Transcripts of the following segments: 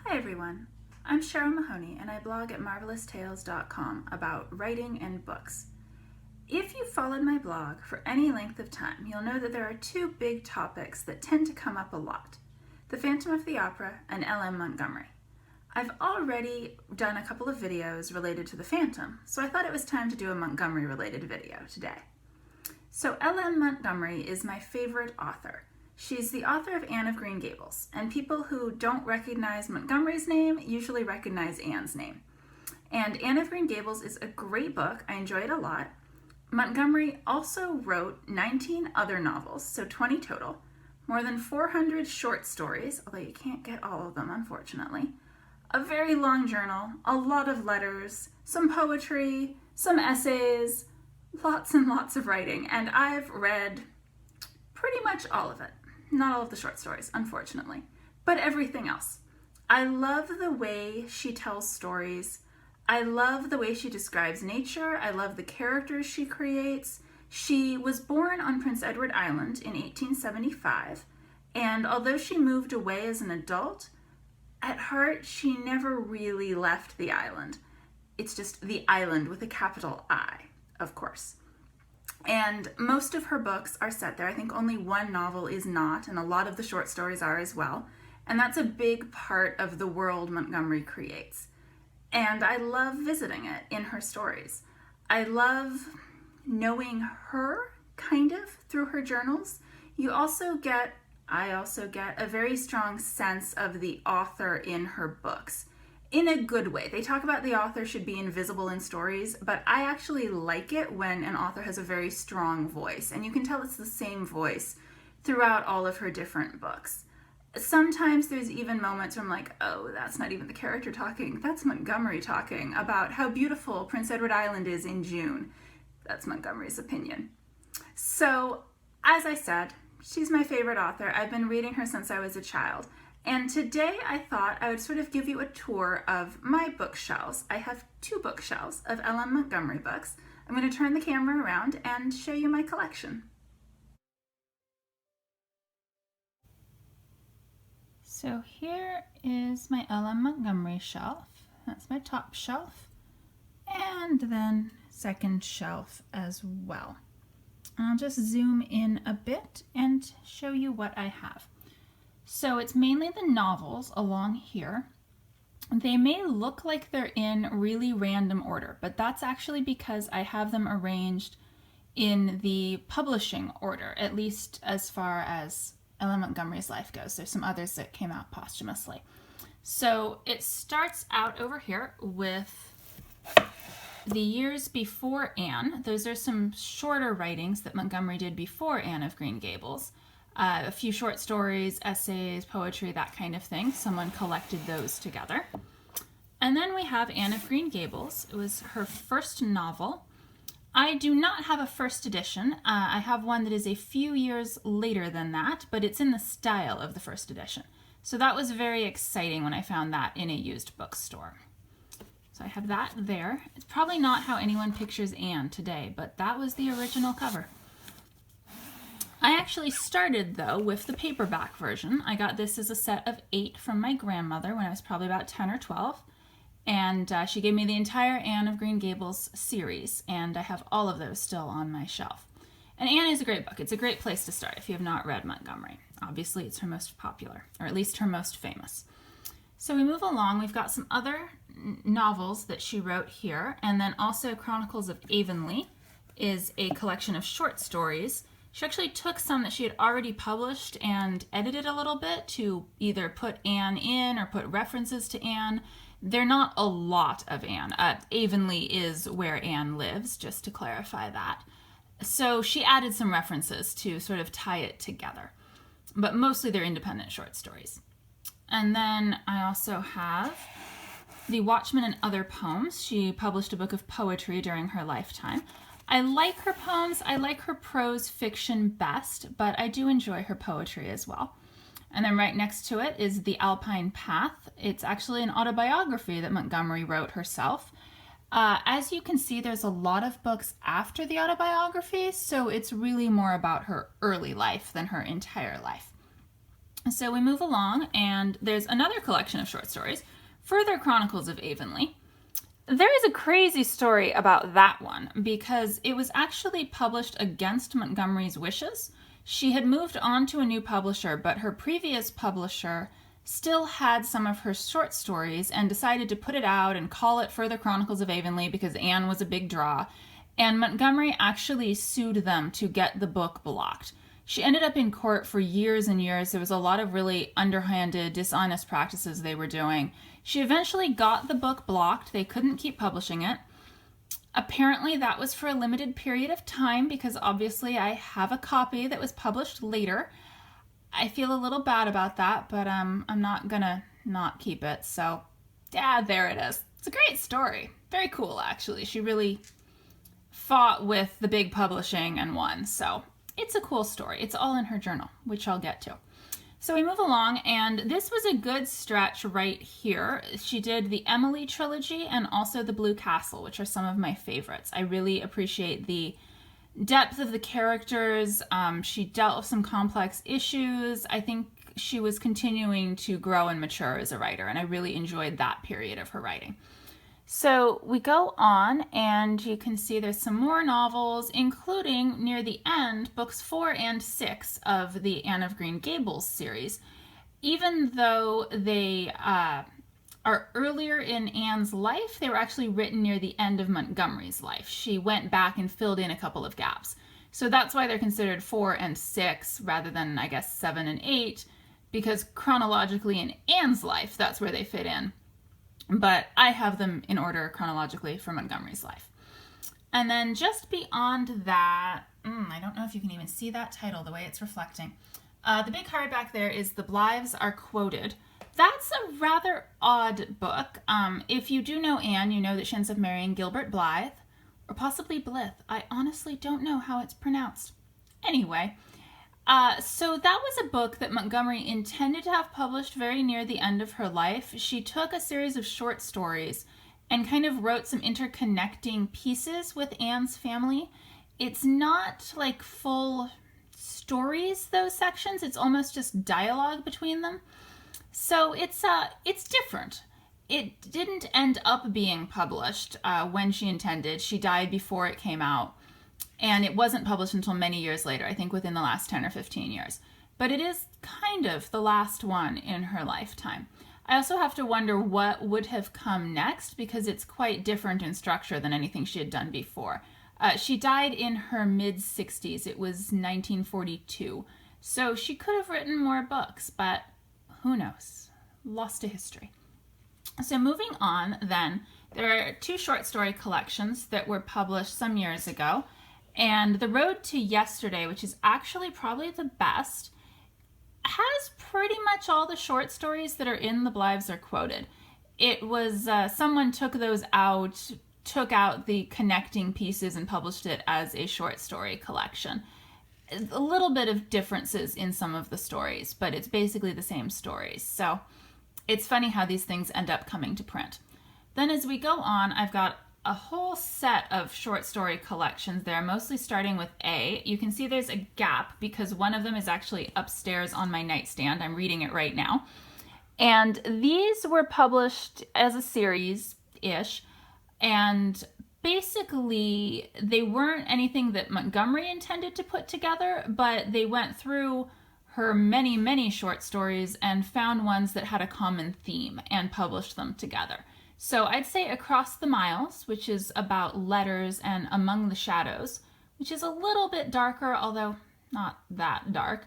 Hi everyone, I'm Cheryl Mahoney and I blog at marveloustales.com about writing and books. If you've followed my blog for any length of time, you'll know that there are two big topics that tend to come up a lot: the Phantom of the Opera and L.M. Montgomery. I've already done a couple of videos related to the Phantom, so I thought it was time to do a Montgomery related video today. So L.M. Montgomery is my favorite author. She's the author of Anne of Green Gables, and people who don't recognize Montgomery's name usually recognize Anne's name. And Anne of Green Gables is a great book. I enjoy it a lot. Montgomery also wrote 19 other novels, so 20 total, more than 400 short stories, although you can't get all of them, unfortunately, a very long journal, a lot of letters, some poetry, some essays, lots and lots of writing, and I've read pretty much all of it. Not all of the short stories, unfortunately, but everything else. I love the way she tells stories. I love the way she describes nature. I love the characters she creates. She was born on Prince Edward Island in 1875, and although she moved away as an adult, at heart she never really left the island. It's just the island with a capital I, of course. And most of her books are set there. I think only one novel is not, and a lot of the short stories are as well. And that's a big part of the world Montgomery creates. And I love visiting it in her stories. I love knowing her, kind of, through her journals. I also get a very strong sense of the author in her books. In a good way. They talk about the author should be invisible in stories, but I actually like it when an author has a very strong voice, and you can tell it's the same voice throughout all of her different books. Sometimes there's even moments where I'm like, oh, that's not even the character talking, that's Montgomery talking about how beautiful Prince Edward Island is in June. That's Montgomery's opinion. So, as I said, she's my favorite author. I've been reading her since I was a child. And today I thought I would sort of give you a tour of my bookshelves. I have two bookshelves of L.M. Montgomery books. I'm going to turn the camera around and show you my collection. So here is my L.M. Montgomery shelf. That's my top shelf. And then second shelf as well. I'll just zoom in a bit and show you what I have. So it's mainly the novels along here. They may look like they're in really random order, but that's actually because I have them arranged in the publishing order, at least as far as L.M. Montgomery's life goes. There's some others that came out posthumously. So it starts out over here with the years before Anne. Those are some shorter writings that Montgomery did before Anne of Green Gables. A few short stories, essays, poetry, that kind of thing. Someone collected those together. And then we have Anne of Green Gables. It was her first novel. I do not have a first edition. I have one that is a few years later than that, but it's in the style of the first edition. So that was very exciting when I found that in a used bookstore. So I have that there. It's probably not how anyone pictures Anne today, but that was the original cover. I actually started, though, with the paperback version. I got this as a set of 8 from my grandmother when I was probably about 10 or 12. And she gave me the entire Anne of Green Gables series, and I have all of those still on my shelf. And Anne is a great book. It's a great place to start if you have not read Montgomery. Obviously, it's her most popular, or at least her most famous. So we move along. We've got some other novels that she wrote here, and then also Chronicles of Avonlea is a collection of short stories. She actually took some that she had already published and edited a little bit to either put Anne in or put references to Anne. They're not a lot of Anne. Avonlea is where Anne lives, just to clarify that. So she added some references to sort of tie it together. But mostly they're independent short stories. And then I also have The Watchman and Other Poems. She published a book of poetry during her lifetime. I like her poems, I like her prose fiction best, but I do enjoy her poetry as well. And then right next to it is The Alpine Path. It's actually an autobiography that Montgomery wrote herself. As you can see, there's a lot of books after the autobiography, so it's really more about her early life than her entire life. So we move along, and there's another collection of short stories, Further Chronicles of Avonlea. There is a crazy story about that one because it was actually published against Montgomery's wishes. She had moved on to a new publisher, but her previous publisher still had some of her short stories and decided to put it out and call it Further Chronicles of Avonlea because Anne was a big draw. And Montgomery actually sued them to get the book blocked. She ended up in court for years and years. There was a lot of really underhanded, dishonest practices they were doing. She eventually got the book blocked. They couldn't keep publishing it. Apparently that was for a limited period of time because obviously I have a copy that was published later. I feel a little bad about that, but I'm not gonna not keep it. So yeah, there it is. It's a great story. Very cool, actually. She really fought with the big publishing and won. So it's a cool story. It's all in her journal, which I'll get to. So we move along, and this was a good stretch right here. She did the Emily trilogy and also the Blue Castle, which are some of my favorites. I really appreciate the depth of the characters. She dealt with some complex issues. I think she was continuing to grow and mature as a writer, and I really enjoyed that period of her writing. So we go on, and you can see there's some more novels, including near the end, books 4 and 6 of the Anne of Green Gables series. Even though they are earlier in Anne's life, they were actually written near the end of Montgomery's life. She went back and filled in a couple of gaps. So that's why they're considered 4 and 6 rather than, I guess, 7 and 8, because chronologically in Anne's life, that's where they fit in. But I have them in order chronologically for Montgomery's life. And then just beyond that, I don't know if you can even see that title the way it's reflecting. The big hardback there is The Blythes Are Quoted. That's a rather odd book. If you do know Anne, you know that she ends up marrying Gilbert Blythe, or possibly Blythe. I honestly don't know how it's pronounced. Anyway, so that was a book that Montgomery intended to have published very near the end of her life. She took a series of short stories and kind of wrote some interconnecting pieces with Anne's family. It's not like full stories, those sections. It's almost just dialogue between them. So it's different. It didn't end up being published when she intended. She died before it came out. And it wasn't published until many years later, I think within the last 10 or 15 years. But it is kind of the last one in her lifetime. I also have to wonder what would have come next because it's quite different in structure than anything she had done before. She died in her mid-60s. It was 1942. So she could have written more books, but who knows? Lost to history. So moving on then, there are 2 short story collections that were published some years ago. And The Road to Yesterday, which is actually probably the best, has pretty much all the short stories that are in The Blythes Are Quoted. It was, someone took those out, took out the connecting pieces and published it as a short story collection. A little bit of differences in some of the stories, but it's basically the same stories. So it's funny how these things end up coming to print. Then as we go on, I've got a whole set of short story collections there, mostly starting with A. You can see there's a gap because one of them is actually upstairs on my nightstand. I'm reading it right now. And these were published as a series-ish, and basically they weren't anything that Montgomery intended to put together, but they went through her many, many short stories and found ones that had a common theme and published them together. So I'd say Across the Miles, which is about letters, and Among the Shadows, which is a little bit darker, although not that dark,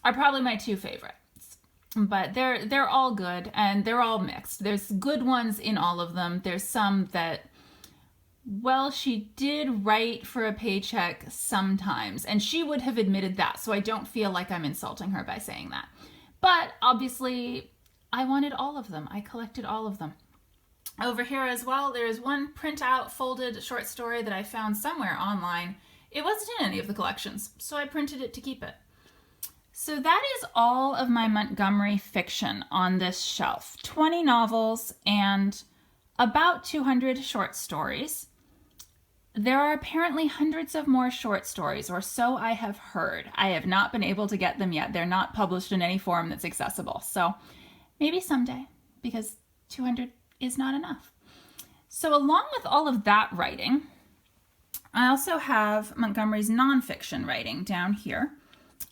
are probably my 2 favorites. But they're all good, and they're all mixed. There's good ones in all of them. There's some that, well, she did write for a paycheck sometimes, and she would have admitted that, so I don't feel like I'm insulting her by saying that. But obviously, I wanted all of them. I collected all of them. Over here as well, there's one printout folded short story that I found somewhere online. It wasn't in any of the collections, so I printed it to keep it. So that is all of my Montgomery fiction on this shelf. 20 novels and about 200 short stories. There are apparently hundreds of more short stories, or so I have heard. I have not been able to get them yet. They're not published in any form that's accessible. So maybe someday, because 200 is not enough. So along with all of that writing, I also have Montgomery's nonfiction writing down here.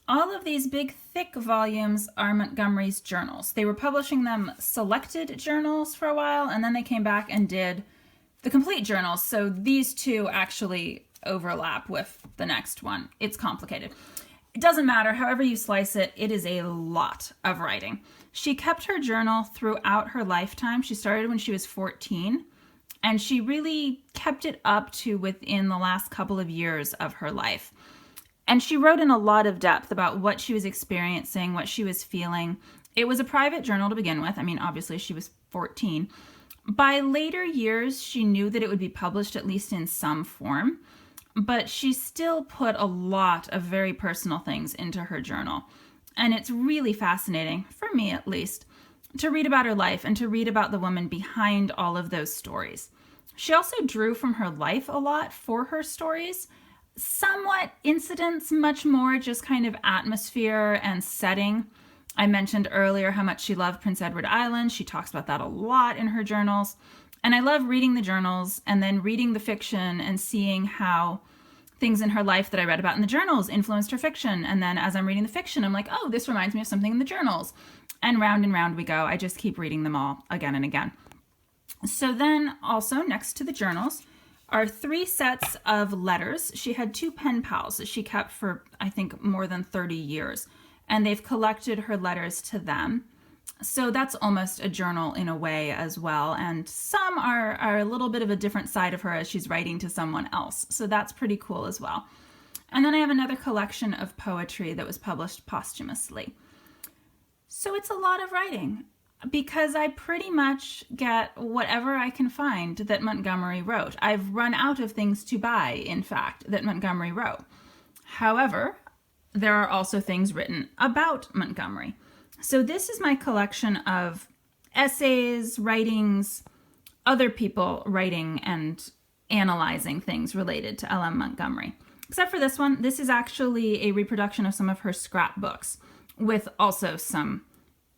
All of these big, thick volumes are Montgomery's journals. They were publishing them selected journals for a while, and then they came back and did the complete journals. So these two actually overlap with the next one. It's complicated. It doesn't matter. However you slice it, it is a lot of writing. She kept her journal throughout her lifetime. She started when she was 14, and she really kept it up to within the last couple of years of her life. And she wrote in a lot of depth about what she was experiencing, what she was feeling. It was a private journal to begin with. I mean, obviously she was 14. By later years, she knew that it would be published at least in some form, but she still put a lot of very personal things into her journal. And it's really fascinating, for me at least, to read about her life and to read about the woman behind all of those stories. She also drew from her life a lot for her stories. Somewhat incidents, much more just kind of atmosphere and setting. I mentioned earlier how much she loved Prince Edward Island. She talks about that a lot in her journals. And I love reading the journals and then reading the fiction and seeing how things in her life that I read about in the journals influenced her fiction. And then as I'm reading the fiction, I'm like, oh, this reminds me of something in the journals. And round we go. I just keep reading them all again and again. So then also next to the journals are 3 sets of letters. She had 2 pen pals that she kept for, I think, more than 30 years. And they've collected her letters to them. So that's almost a journal in a way as well. And some are a little bit of a different side of her as she's writing to someone else. So that's pretty cool as well. And then I have another collection of poetry that was published posthumously. So it's a lot of writing because I pretty much get whatever I can find that Montgomery wrote. I've run out of things to buy, in fact, that Montgomery wrote. However, there are also things written about Montgomery. So this is my collection of essays, writings, other people writing and analyzing things related to L.M. Montgomery. Except for this one, this is actually a reproduction of some of her scrapbooks with also some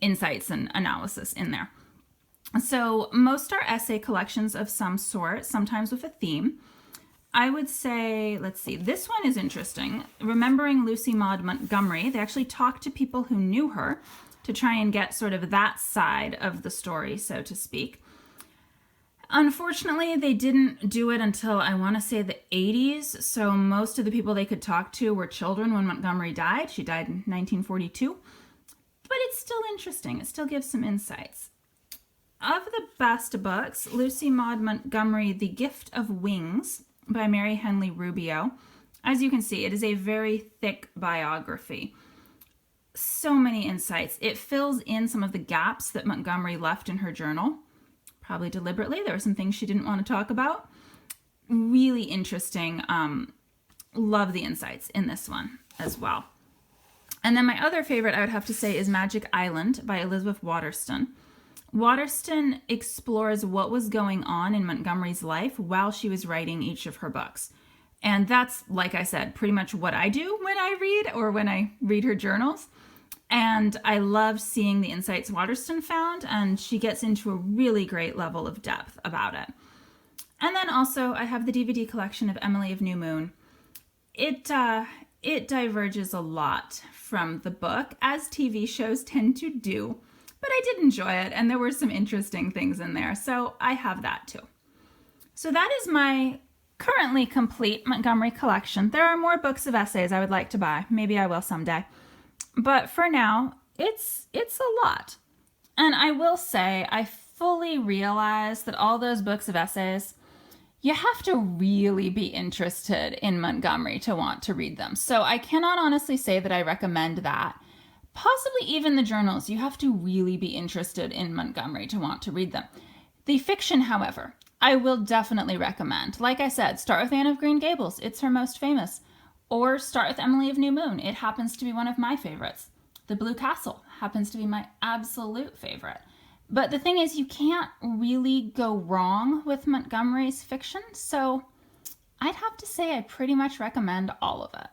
insights and analysis in there. So most are essay collections of some sort, sometimes with a theme. I would say, let's see, this one is interesting. Remembering Lucy Maud Montgomery, they actually talked to people who knew her to try and get sort of that side of the story, so to speak. Unfortunately, they didn't do it until, I want to say, the 80s, so most of the people they could talk to were children when Montgomery died. She died in 1942. But it's still interesting. It still gives some insights. Of the best books, Lucy Maud Montgomery, The Gift of Wings by Mary Henley Rubio. As you can see, it is a very thick biography. So many insights. It fills in some of the gaps that Montgomery left in her journal, probably deliberately. There were some things she didn't want to talk about. Really interesting. Love the insights in this one as well. And then my other favorite I would have to say is Magic Island by Elizabeth Waterston. Waterston explores what was going on in Montgomery's life while she was writing each of her books. And that's, like I said, pretty much what I do when I read or when I read her journals. And I love seeing the insights Waterston found, and she gets into a really great level of depth about it. And then also I have the DVD collection of Emily of New Moon. It diverges a lot from the book, as TV shows tend to do, but I did enjoy it, and there were some interesting things in there, so I have that too. So that is my currently complete Montgomery collection. There are more books of essays I would like to buy. Maybe I will someday. But for now, it's a lot. And I will say, I fully realize that all those books of essays, you have to really be interested in Montgomery to want to read them. So I cannot honestly say that I recommend that. Possibly even the journals, you have to really be interested in Montgomery to want to read them. The fiction, however, I will definitely recommend. Like I said, start with Anne of Green Gables. It's her most famous. Or start with Emily of New Moon. It happens to be one of my favorites. The Blue Castle happens to be my absolute favorite. But the thing is, you can't really go wrong with Montgomery's fiction, so I'd have to say I pretty much recommend all of it.